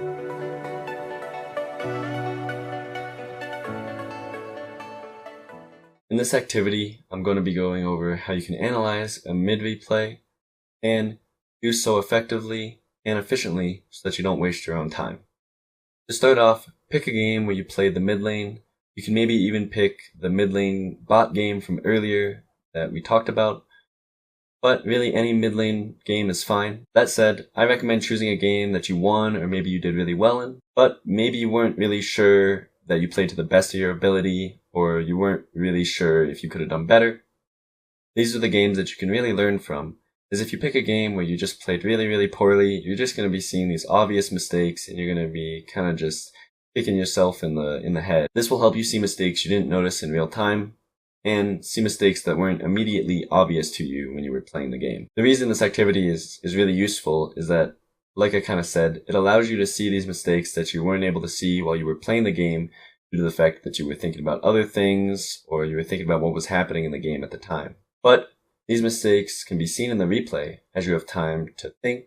In this activity, I'm going to be going over how you can analyze a mid replay and do so effectively and efficiently so that you don't waste your own time. To start off, pick a game where you played the mid lane. You can maybe even pick the mid lane bot game from earlier that we talked about, but really any mid lane game is fine. That said, I recommend choosing a game that you won or maybe you did really well in, but maybe you weren't really sure that you played to the best of your ability, or you weren't really sure if you could have done better. These are the games that you can really learn from, is if you pick a game where you just played really, really poorly, you're just going to be seeing these obvious mistakes and you're going to be kind of just kicking yourself in the head. This will help you see mistakes you didn't notice in real time, and see mistakes that weren't immediately obvious to you when you were playing the game. The reason this activity is really useful is that, like I kind of said, it allows you to see these mistakes that you weren't able to see while you were playing the game due to the fact that you were thinking about other things or you were thinking about what was happening in the game at the time. But these mistakes can be seen in the replay as you have time to think,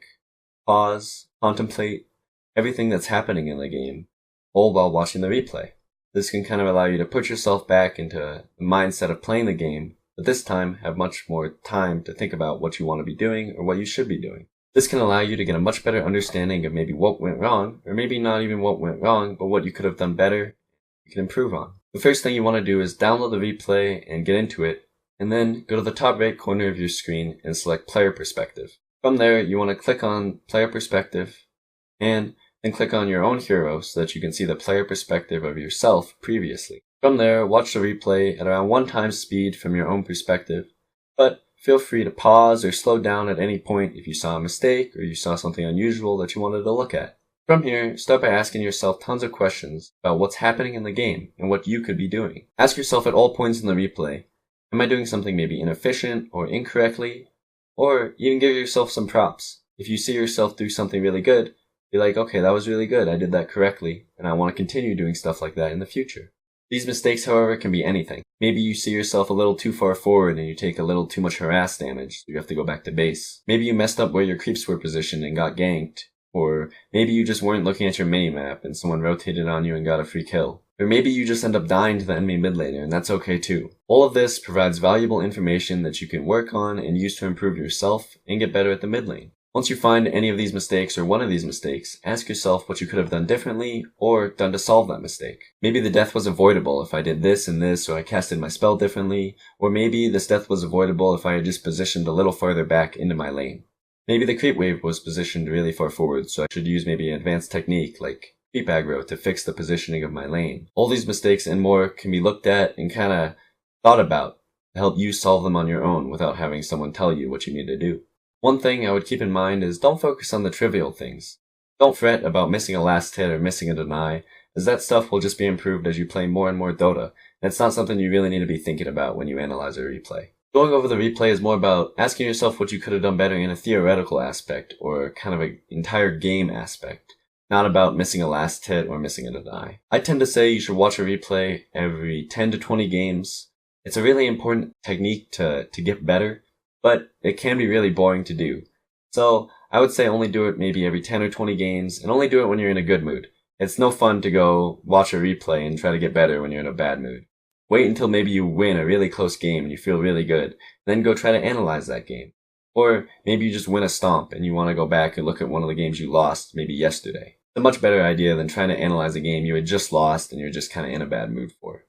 pause, contemplate everything that's happening in the game, all while watching the replay. This can kind of allow you to put yourself back into the mindset of playing the game, but this time have much more time to think about what you want to be doing or what you should be doing. This can allow you to get a much better understanding of maybe what went wrong, or maybe not even what went wrong, but what you could have done better, you can improve on. The first thing you want to do is download the replay and get into it, and then go to the top right corner of your screen and select Player Perspective. From there, you want to click on Player Perspective, and then click on your own hero so that you can see the player perspective of yourself previously. From there, watch the replay at around 1 times speed from your own perspective, but feel free to pause or slow down at any point if you saw a mistake or you saw something unusual that you wanted to look at. From here, start by asking yourself tons of questions about what's happening in the game and what you could be doing. Ask yourself at all points in the replay, am I doing something maybe inefficient or incorrectly? Or even give yourself some props. If you see yourself do something really good, be like, okay, that was really good, I did that correctly, and I want to continue doing stuff like that in the future. These mistakes, however, can be anything. Maybe you see yourself a little too far forward and you take a little too much harass damage, so you have to go back to base. Maybe you messed up where your creeps were positioned and got ganked. Or maybe you just weren't looking at your minimap and someone rotated on you and got a free kill. Or maybe you just end up dying to the enemy mid laner, and that's okay too. All of this provides valuable information that you can work on and use to improve yourself and get better at the mid lane. Once you find any of these mistakes or one of these mistakes, ask yourself what you could have done differently or done to solve that mistake. Maybe the death was avoidable if I did this and this, or I casted my spell differently, or maybe this death was avoidable if I had just positioned a little farther back into my lane. Maybe the creep wave was positioned really far forward, so I should use maybe an advanced technique like creep aggro to fix the positioning of my lane. All these mistakes and more can be looked at and kind of thought about to help you solve them on your own without having someone tell you what you need to do. One thing I would keep in mind is don't focus on the trivial things. Don't fret about missing a last hit or missing a deny, as that stuff will just be improved as you play more and more Dota, and it's not something you really need to be thinking about when you analyze a replay. Going over the replay is more about asking yourself what you could have done better in a theoretical aspect, or kind of an entire game aspect, not about missing a last hit or missing a deny. I tend to say you should watch a replay every 10 to 20 games. It's a really important technique to get better, but it can be really boring to do. So I would say only do it maybe every 10 or 20 games, and only do it when you're in a good mood. It's no fun to go watch a replay and try to get better when you're in a bad mood. Wait until maybe you win a really close game and you feel really good, then go try to analyze that game. Or maybe you just win a stomp and you want to go back and look at one of the games you lost maybe yesterday. It's a much better idea than trying to analyze a game you had just lost and you're just kind of in a bad mood for.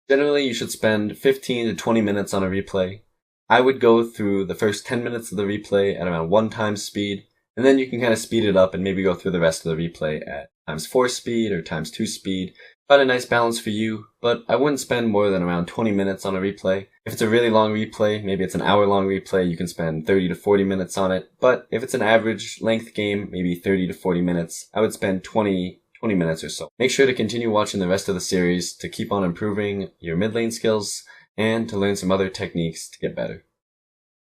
Generally, you should spend 15 to 20 minutes on a replay. I would go through the first 10 minutes of the replay at around 1 times speed, and then you can kind of speed it up and maybe go through the rest of the replay at ×4 speed or ×2 speed. Find a nice balance for you, but I wouldn't spend more than around 20 minutes on a replay. If it's a really long replay, maybe it's an hour-long replay, you can spend 30 to 40 minutes on it. But if it's an average length game, maybe 30 to 40 minutes, I would spend 20 minutes or so. Make sure to continue watching the rest of the series to keep on improving your mid lane skills and to learn some other techniques to get better.